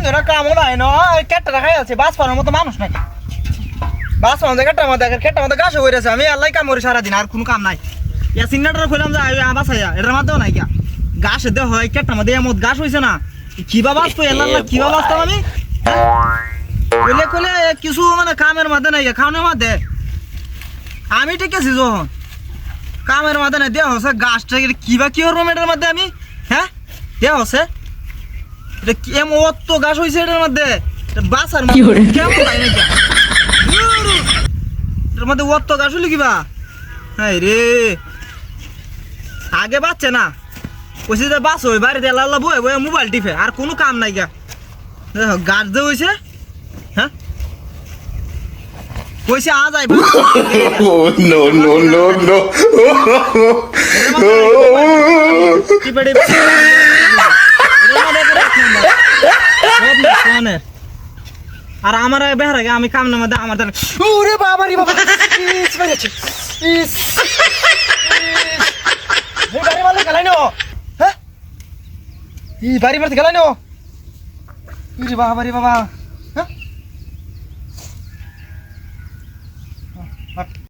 ধরে কামও নাই না কেটটা দেখাই আছে বাস পানোর মতো মানুষ নাই বাস পানো কেটটার মধ্যে গাছ হয়ে গেছে আমি আল্লাহ কাম করি সারাদিন আর কোনো কাম নাই ইয়া সিগনেটার খুললাম যে বাসাইয়া এটার মধ্যেও নাই গিয়া গাছ দেওয়া হয় কেটটার মধ্যে এমন গাছ হয়েছে না কিবা বাঁচতো আল্লাহ কিবা বাঁচতাম আমি কইলে কইলে কিছু মানে কামের মধ্যে নাই খাওয়ানোর মধ্যে আমি ঠিক আছি যখন কামের মধ্যে নাই দেওয়া হচ্ছে গাছটা কিবা কি করবো এটার মধ্যে আমি হ্যাঁ দেওয়া হচ্ছে এটা এমন অত গাছ হয়েছে এটার মধ্যে বাসার কেমন তাই নাকি এটার মধ্যে অত গাছ হইলো কিবা হ্যাঁ রে আগে বাচ্চা না কইছে যে বাস ওই বাড়িতে লাল্লা বয়ে বয়ে মোবাইল টিপে আর কোনো কাম নাই গা দেখো গাছ দিয়ে হয়েছে হ্যাঁ কইছে আজ আইবা no no no no আর আমার বেহার আগে আমি কামনের মধ্যে আমার ওরে বাবা রে বাবা বাড়ি মারলে গেলাই নো হ্যাঁ বাড়ি মারতে গেলাই নো বাবা রে বাবা